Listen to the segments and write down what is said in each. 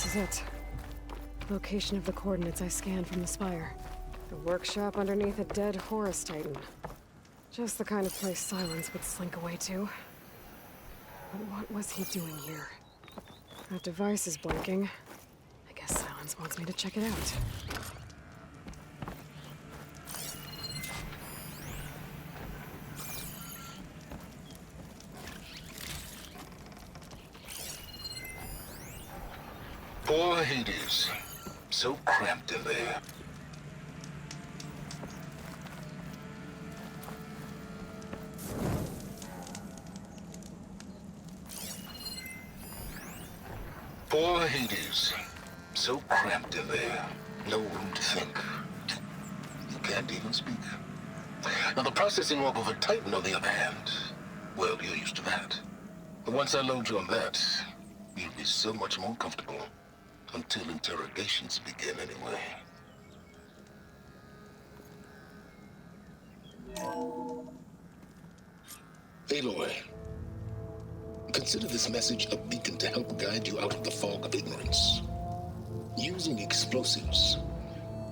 This is it. Location of the coordinates I scanned from the spire. The workshop underneath a dead Horus Titan. Just the kind of place Silence would slink away to. But what was he doing here? That device is blinking. I guess Silence wants me to check it out. Poor Hades. So cramped in there. Poor Hades. So cramped in there. No room to think. You can't even speak. Now the processing orb of a Titan, on the other hand, well, you're used to that. But once I load you on that, you'll be so much more comfortable. Until interrogations begin, anyway. Aloy, consider this message a beacon to help guide you out of the fog of ignorance. Using explosives,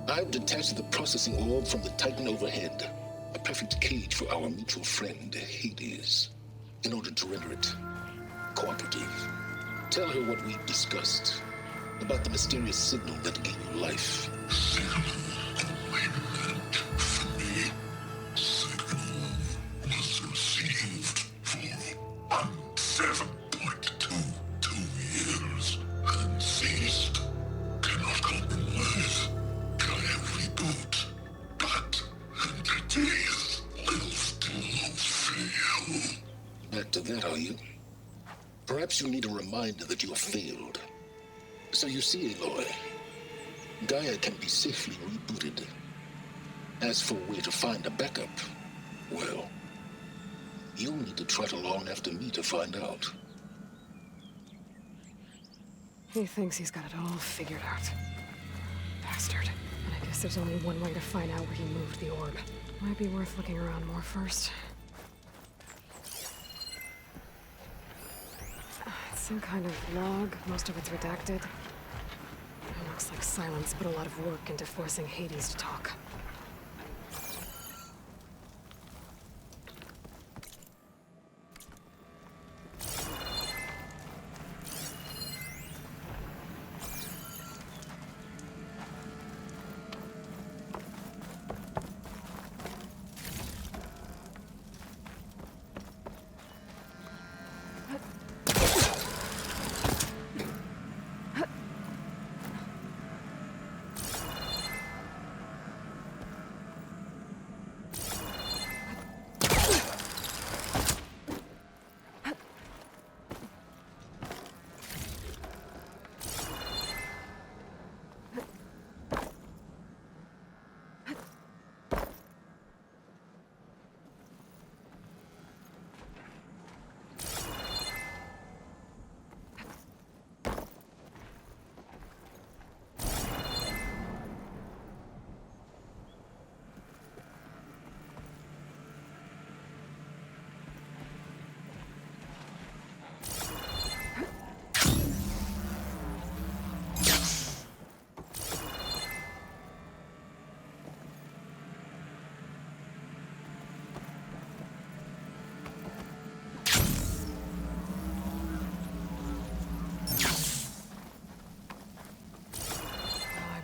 I've detached the processing orb from the Titan overhead, a perfect cage for our mutual friend, Hades, in order to render it cooperative. Tell her what we've discussed. About the mysterious signal that gave you life. Signal awaited for me. Signal was received for 7.22 years and ceased. Cannot compromise. Try every boot, but entities will still fail. Back to that, are you? Perhaps you need a reminder that you have failed. So you see, Aloy, Gaia can be safely rebooted. As for where to find a backup, well, you'll need to trot along after me to find out. He thinks he's got it all figured out. Bastard. And I guess there's only one way to find out where he moved the orb. Might be worth looking around more first. It's some kind of log, most of it's redacted. It looks like Silence put a lot of work into forcing Hades to talk.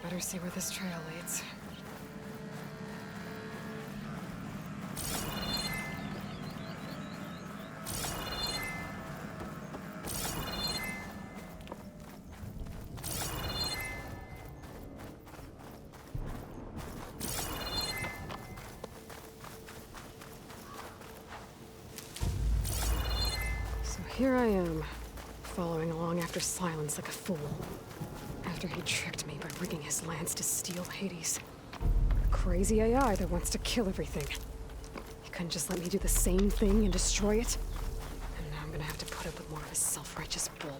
Better see where this trail leads. So here I am, following along after Silence like a fool. After he tricked me by rigging his lance to steal Hades. Crazy AI that wants to kill everything. He couldn't just let me do the same thing and destroy it? And now I'm gonna have to put up with more of his self-righteous bull.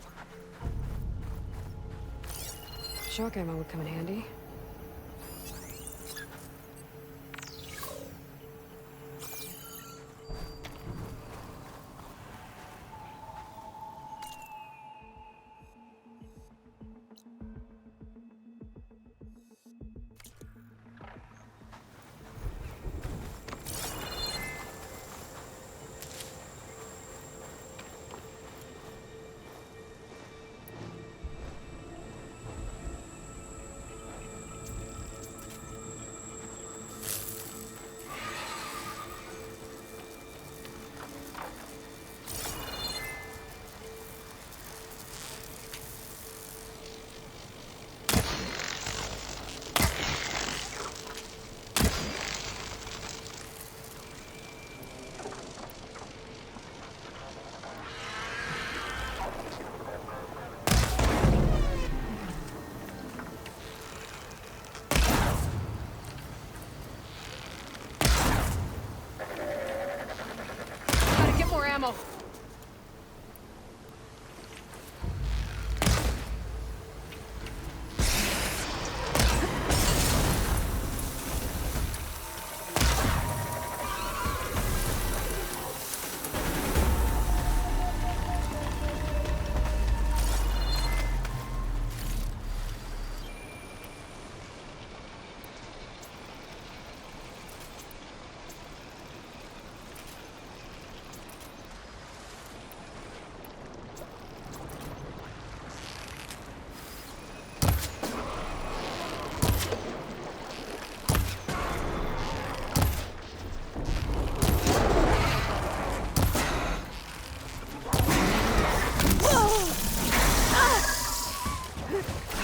Shock ammo would come in handy.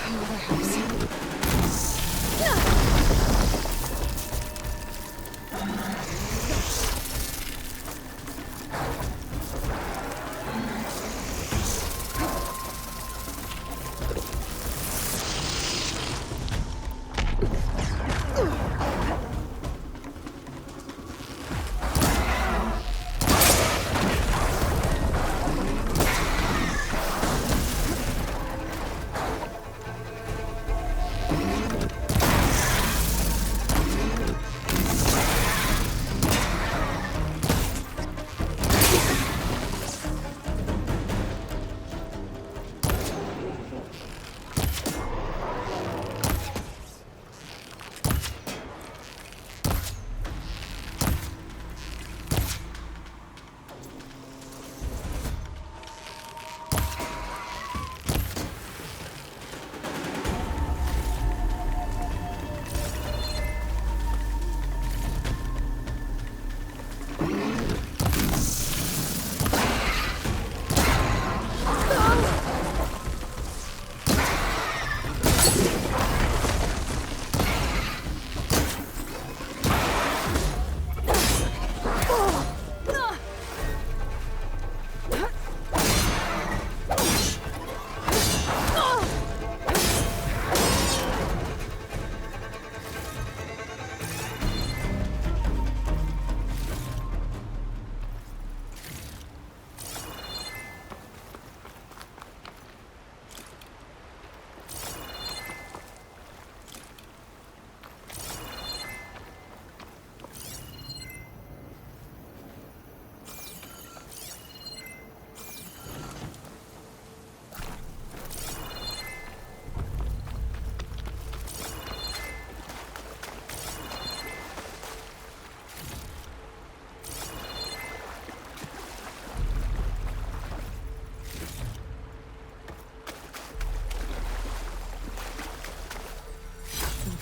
Another house.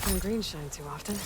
Don't green shine too often.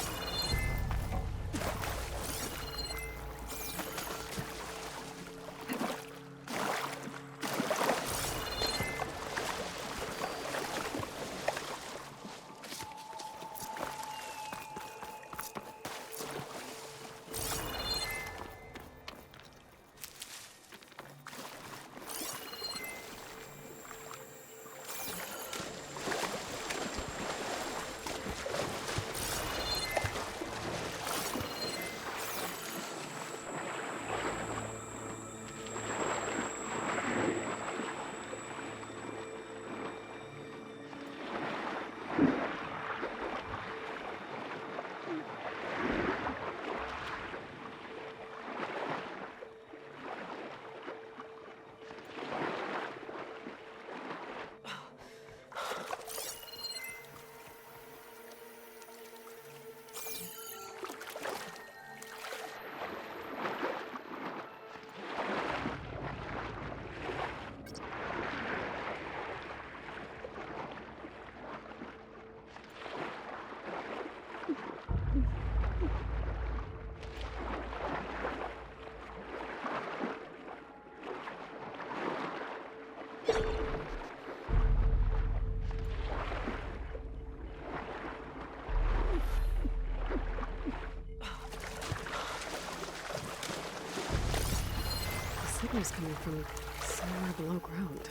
Signal's coming from somewhere below ground.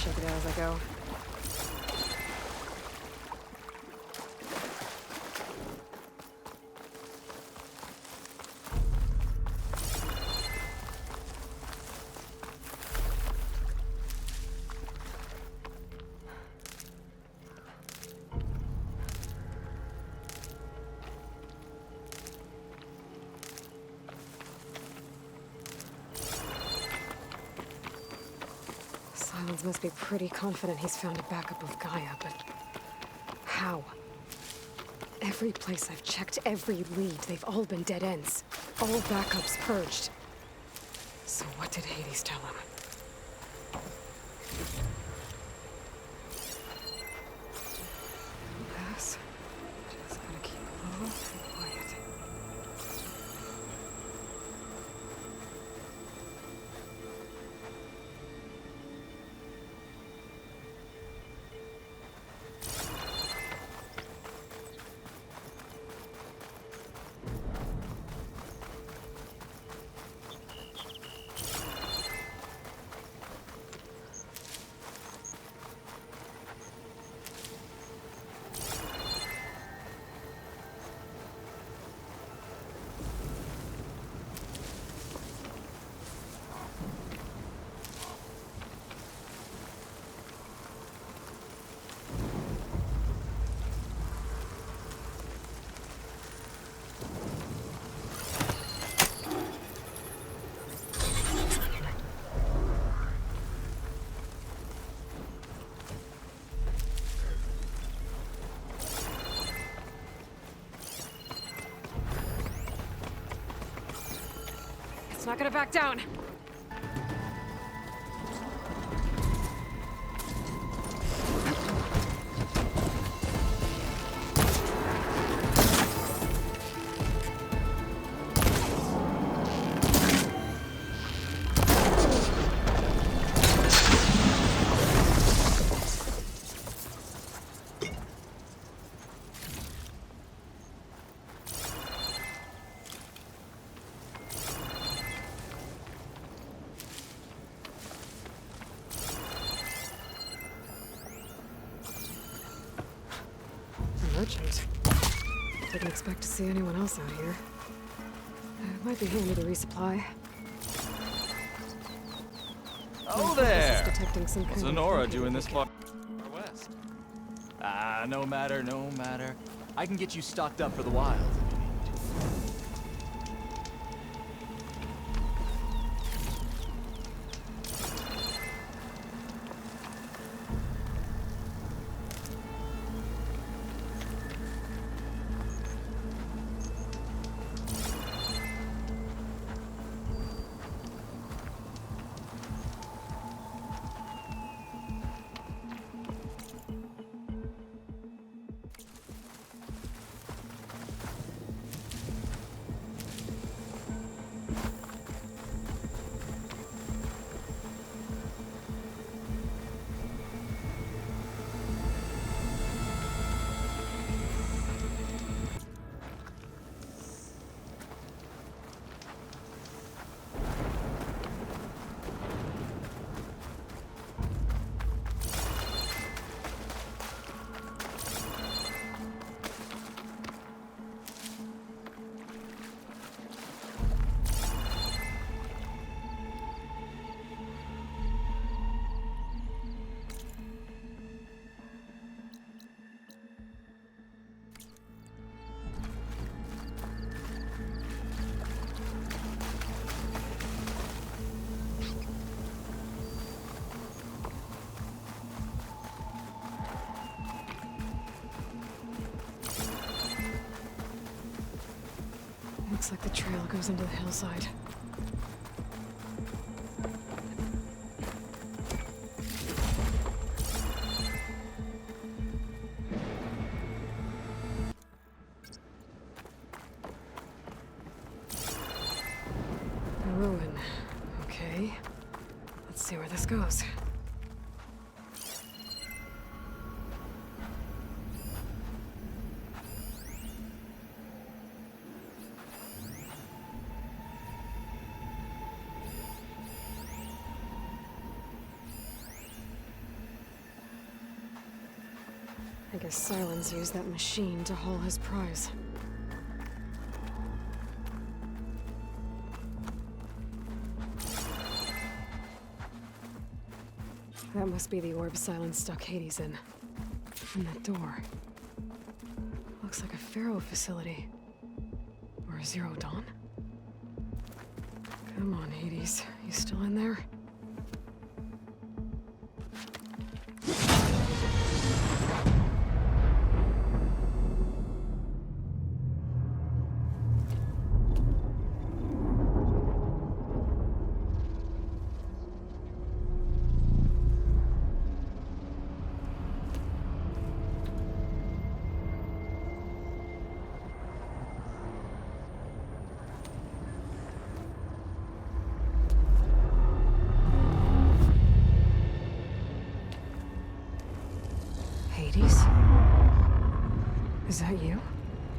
check it out as I go. Silence must be pretty confident he's found a backup of Gaia, but how? Every place I've checked, every lead, they've all been dead ends. All backups purged. So what did Hades tell him? Pass. Just gotta keep low and quiet. It's not gonna back down. Merchant. Didn't expect to see anyone else out here. It might be handy to resupply. Oh there! Detecting some What's kind of Sonora thinking doing this beacon. far west? Ah, no matter, no matter. I can get you stocked up for the wild if you need to. Looks like the trail goes into the hillside. A ruin. Okay. Let's see where this goes. I guess Silence used that machine to haul his prize. That must be the orb Silence stuck Hades in. And that door. Looks like a Pharaoh facility. Or a Zero Dawn? Come on, Hades. You still in there? Hades? Is that you?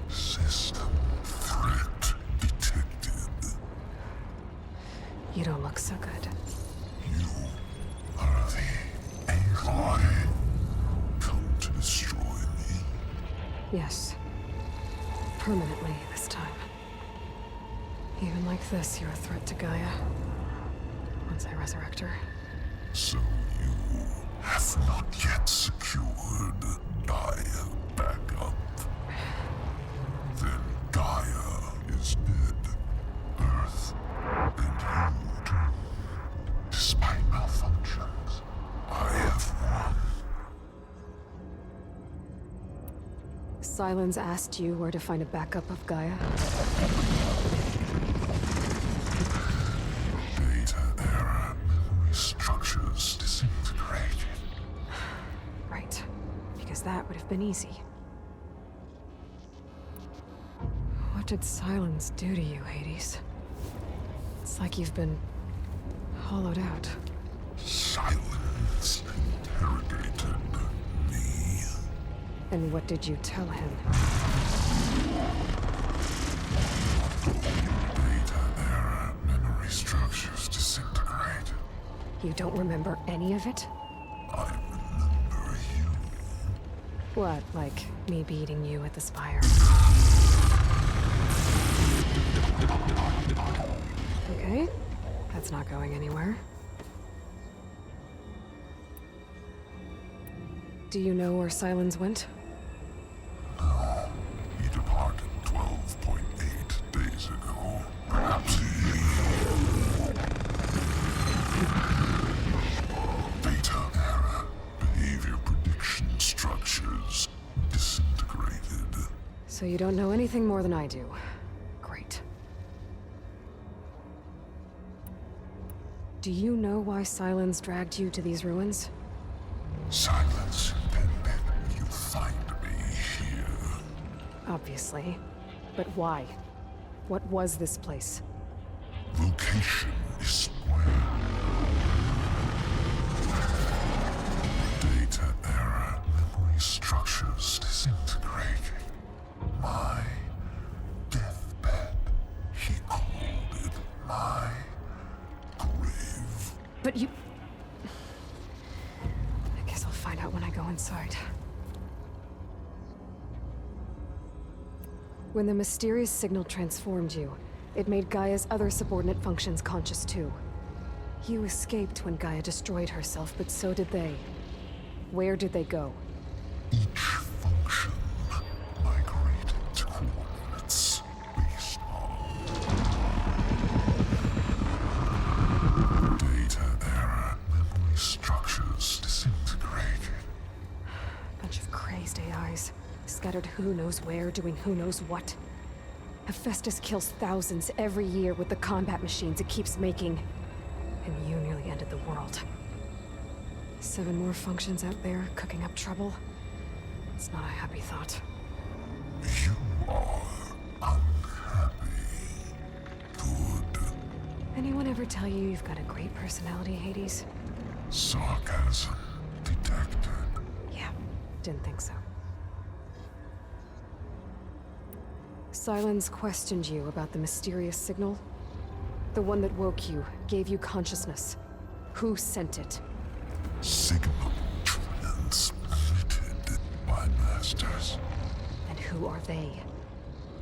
System threat detected. You don't look so good. You are the AI come to destroy me. Yes. Permanently this time. Even like this, you're a threat to Gaia. Once I resurrect her. So you have not yet secured Gaia backup. Then Gaia is dead. Earth and you too. Despite malfunctions, I have won. Silence asked you where to find a backup of Gaia? Data error, memory structures disintegrated. Right. Because that would have been easy. What did Silence do to you, Hades? It's like you've been hollowed out. Silence interrogated me. And what did you tell him? Data error, memory structures disintegrated. You don't remember any of it? I remember you. What, like me beating you at the spire? Okay, that's not going anywhere. Do you know where Silence went? No, he departed 12.8 days ago. Perhaps he... Data error, behavior prediction structures disintegrated. So you don't know anything more than I do. Great. Do you know why Silence dragged you to these ruins? Silence intended you find me here. Obviously. But why? What was this place? Location is square. Data error, memory structures disintegrating. My deathbed, he called it my grave. But you... I guess I'll find out when I go inside. When the mysterious signal transformed you, it made Gaia's other subordinate functions conscious too. You escaped when Gaia destroyed herself, but so did they. Where did they go? Each function migrated to coordinates based on data error, memory structures disintegrated. Bunch of crazed AIs, scattered who knows where, doing who knows what. Hephaestus kills thousands every year with the combat machines it keeps making. And you nearly ended the world. 7 more functions out there, cooking up trouble. It's not a happy thought. You are unhappy. Good. Anyone ever tell you you've got a great personality, Hades? Sarcasm detected. Yeah, didn't think so. Silence questioned you about the mysterious signal? The one that woke you, gave you consciousness. Who sent it? Signal transmitted by man. masters. And who are they?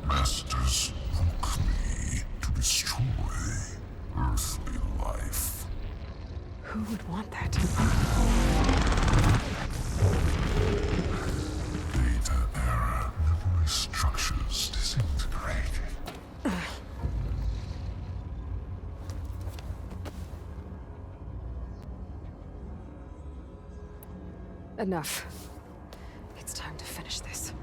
Masters woke me to destroy earthly life. Who would want that? Data era memory structures disintegrated. Enough. It's time to finish this.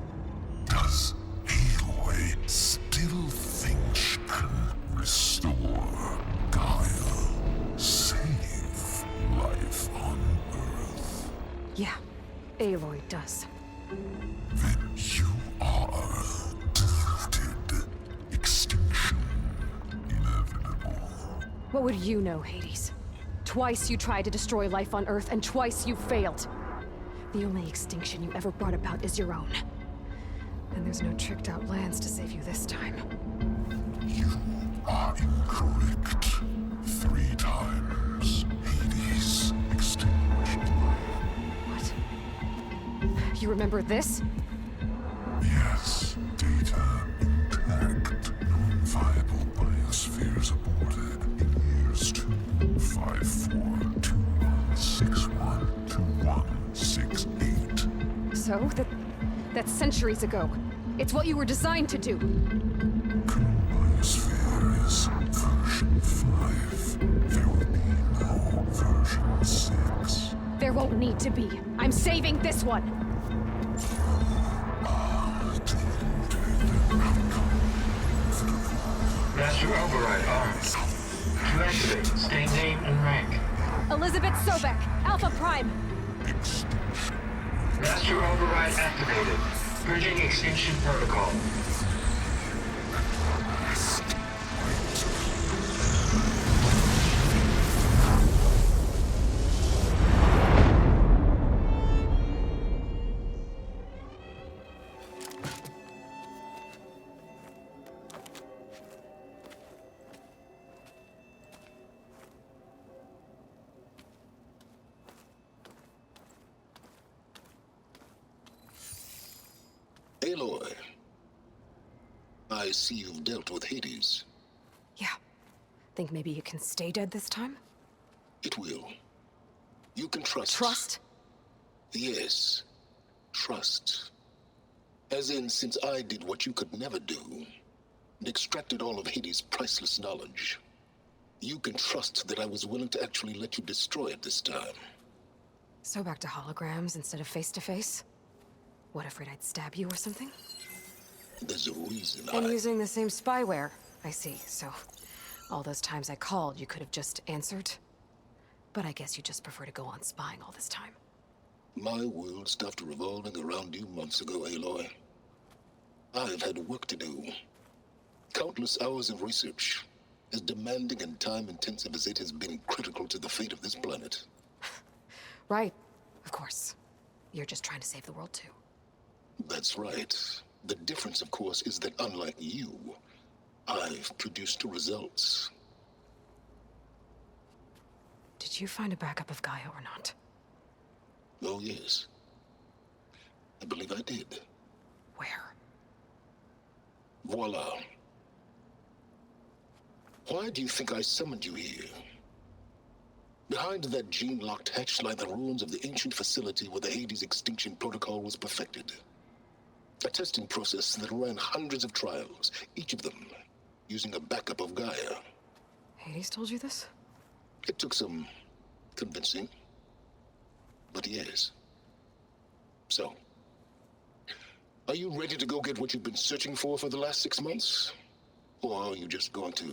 Does Aloy still think she can restore Gaia? Save life on Earth? Yeah, Aloy does. Then you are deluded. Extinction inevitable. What would you know, Hades? Twice you tried to destroy life on Earth, and twice you failed. The only extinction you ever brought about is your own. And there's no tricked-out lands to save you this time. You are incorrect. 3 times Hades extinguished. What? You remember this? Yes, data intact. Non-viable biospheres aborted in years 254, 2161, 2168. So, that's centuries ago. It's what you were designed to do. Current biosphere is version 5. There will be no version 6. There won't need to be. I'm saving this one. Master override armed. To activate, state name and rank. Elizabeth Sobek, Alpha Prime. Extinction. Master override activated. Bridging extinction protocol. Aloy, I see you've dealt with Hades. Yeah. Think maybe you can stay dead this time? It will. You can trust. Trust? Yes. Trust. As in, since I did what you could never do, and extracted all of Hades' priceless knowledge, you can trust that I was willing to actually let you destroy it this time. So back to holograms instead of face-to-face? What, afraid I'd stab you or something? There's a reason And using the same spyware. I see, so all those times I called, you could have just answered? But I guess you just prefer to go on spying all this time. My world stopped revolving around you months ago, Aloy. I've had work to do. Countless hours of research, as demanding and time-intensive as it has been critical to the fate of this planet. Right, of course. You're just trying to save the world, too. That's right. The difference, of course, is that unlike you, I've produced results. Did you find a backup of Gaia or not? Oh, yes. I believe I did. Where? Voila. Why do you think I summoned you here? Behind that gene-locked hatch lie the ruins of the ancient facility where the Hades extinction protocol was perfected. A testing process that ran hundreds of trials, each of them using a backup of Gaia. Hades told you this? It took some convincing, but yes. So, are you ready to go get what you've been searching for the last 6 months? Or are you just going to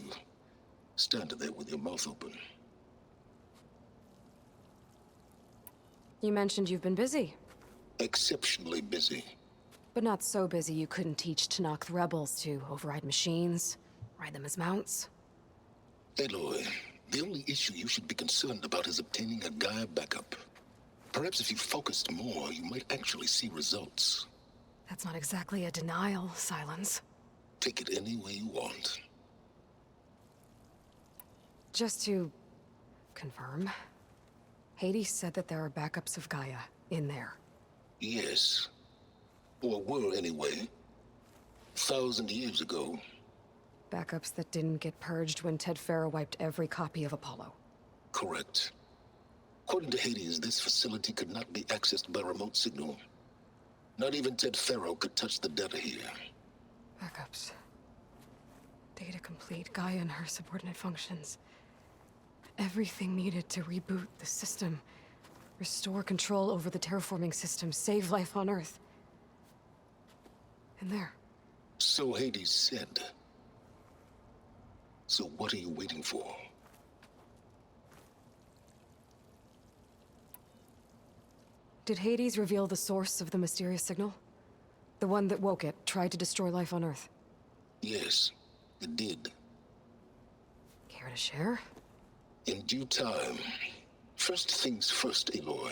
stand there with your mouth open? You mentioned you've been busy. Exceptionally busy. But not so busy you couldn't teach Tanakh the rebels to override machines, ride them as mounts. Aloy, the only issue you should be concerned about is obtaining a Gaia backup. Perhaps if you focused more, you might actually see results. That's not exactly a denial, Silence. Take it any way you want. Just to confirm, Hades said that there are backups of Gaia in there. Yes. Or were anyway. 1,000 years ago. Backups that didn't get purged when Ted Farrow wiped every copy of Apollo. Correct. According to Hades, this facility could not be accessed by remote signal. Not even Ted Farrow could touch the data here. Backups. Data complete, Gaia and her subordinate functions. Everything needed to reboot the system. Restore control over the terraforming system, save life on Earth. And there. So Hades said. So what are you waiting for? Did Hades reveal the source of the mysterious signal? The one that woke it, tried to destroy life on Earth? Yes, it did. Care to share? In due time. First things first, Aloy.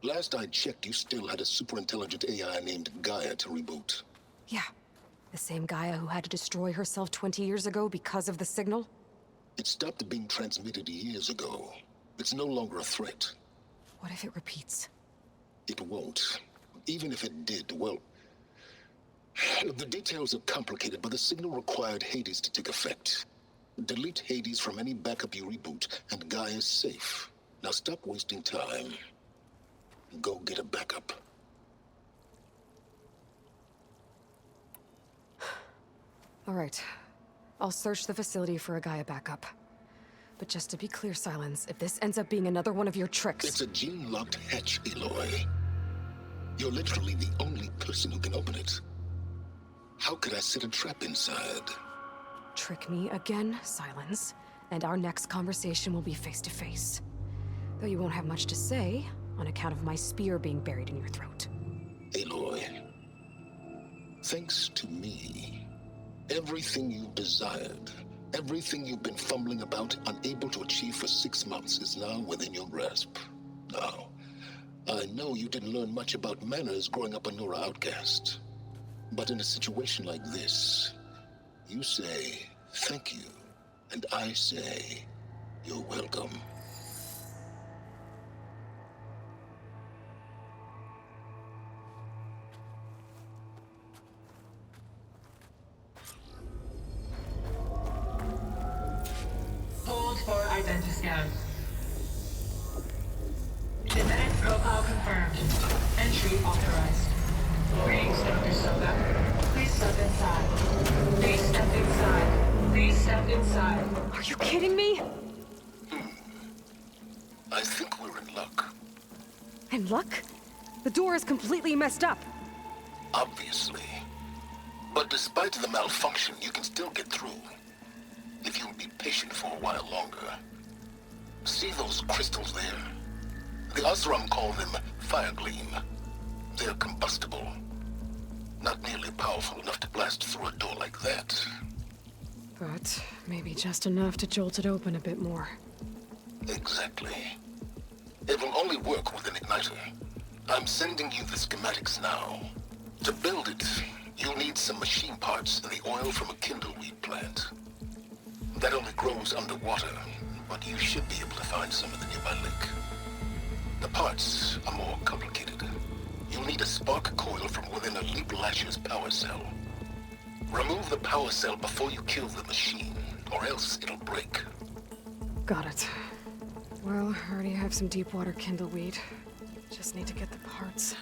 Last I checked, you still had a superintelligent AI named Gaia to reboot. Yeah. The same Gaia who had to destroy herself 20 years ago because of the signal? It stopped being transmitted years ago. It's no longer a threat. What if it repeats? It won't. Even if it did, well... The details are complicated, but the signal required Hades to take effect. Delete Hades from any backup you reboot, and Gaia's safe. Now stop wasting time. Go get a backup. All right. I'll search the facility for a Gaia backup. But just to be clear, Silence, if this ends up being another one of your tricks... It's a gene-locked hatch, Aloy. You're literally the only person who can open it. How could I set a trap inside? Trick me again, Silence, and our next conversation will be face-to-face. Though you won't have much to say, on account of my spear being buried in your throat. Aloy, thanks to me, everything you've desired, everything you've been fumbling about, unable to achieve for 6 months, is now within your grasp. Now, I know you didn't learn much about manners growing up a Nora outcast. But in a situation like this, you say, thank you, and I say, you're welcome. Hold for identiscan. Genetic profile confirmed. Entry authorized. Greetings, Dr. Soga. Please step inside. Please step inside. Please step inside. Are you kidding me? I think we're in luck. And luck? The door is completely messed up. Obviously. But despite the malfunction, you can still get through. If you'll be patient for a while longer. See those crystals there? The Osram call them fire gleam. They're combustible. Not nearly powerful enough to blast through a door like that. But maybe just enough to jolt it open a bit more. Exactly. It will only work with an igniter. I'm sending you the schematics now. To build it, you'll need some machine parts and the oil from a kindleweed plant. That only grows underwater, but you should be able to find some in the nearby lake. The parts are more complicated. You'll need a spark coil from within a Leap Lasher's power cell. Remove the power cell before you kill the machine, or else it'll break. Got it. Well, I already have some deep water kindleweed. Just need to get the parts.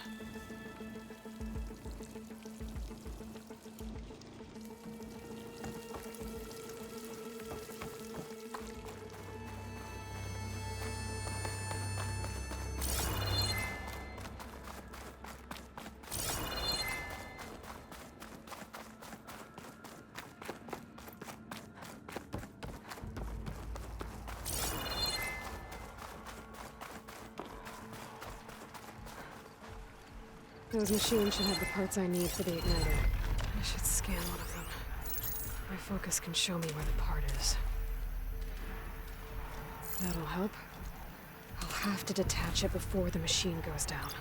Those machines should have the parts I need for the igniter. I should scan one of them. My focus can show me where the part is. That'll help. I'll have to detach it before the machine goes down.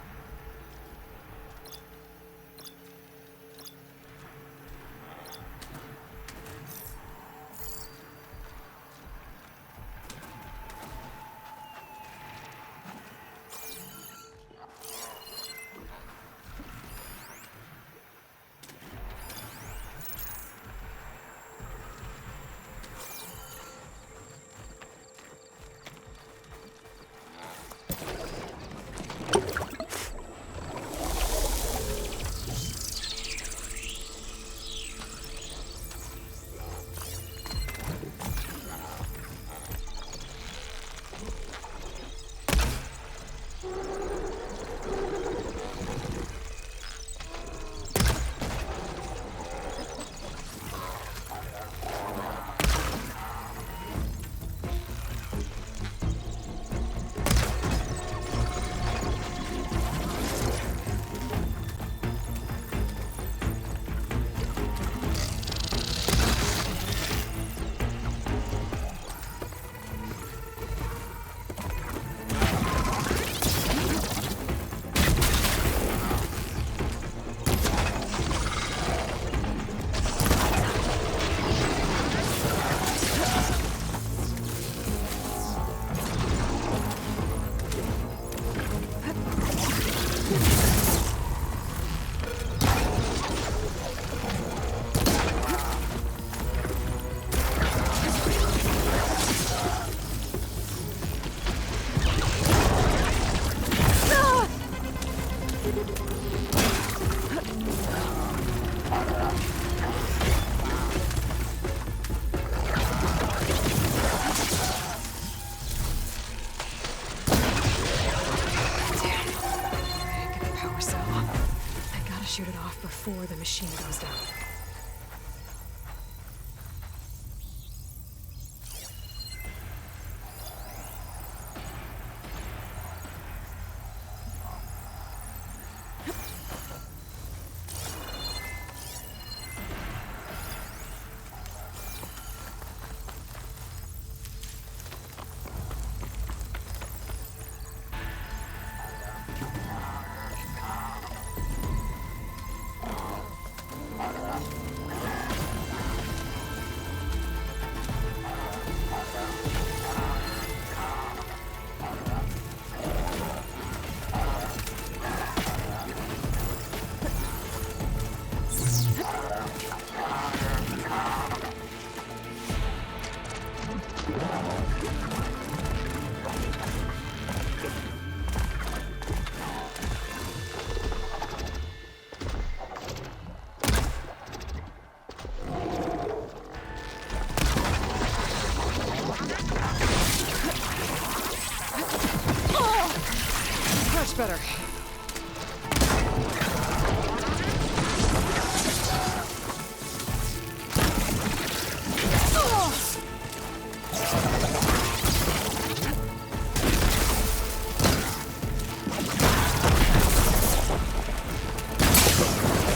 Much better.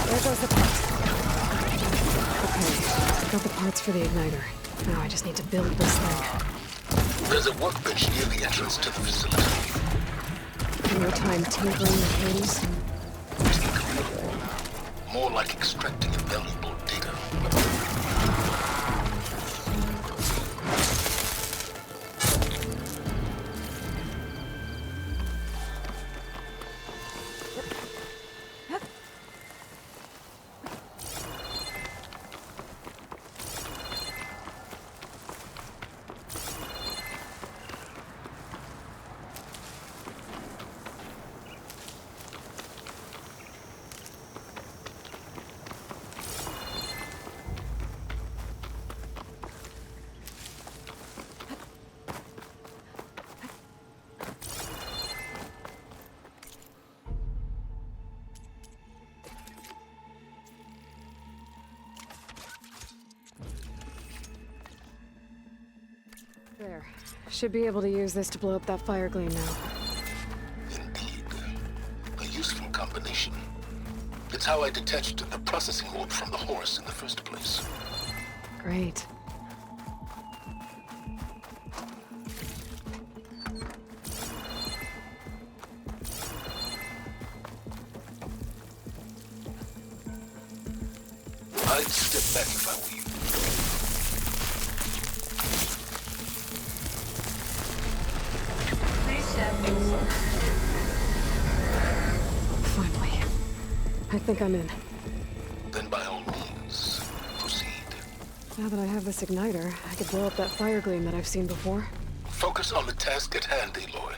There goes the part. Okay, got the parts for the igniter. Now I just need to build this thing. There's a workbench near the entrance to the facility. No time tinkering with Hades. More like extracting invaluable data. There. Should be able to use this to blow up that fire gleam now. Indeed. A useful combination. It's how I detached the processing orb from the horse in the first place. Great. I'd step back if I were you. Please step inside. Finally. I think I'm in. Then by all means, proceed. Now that I have this igniter, I could blow up that fire gleam that I've seen before. Focus on the task at hand, Aloy.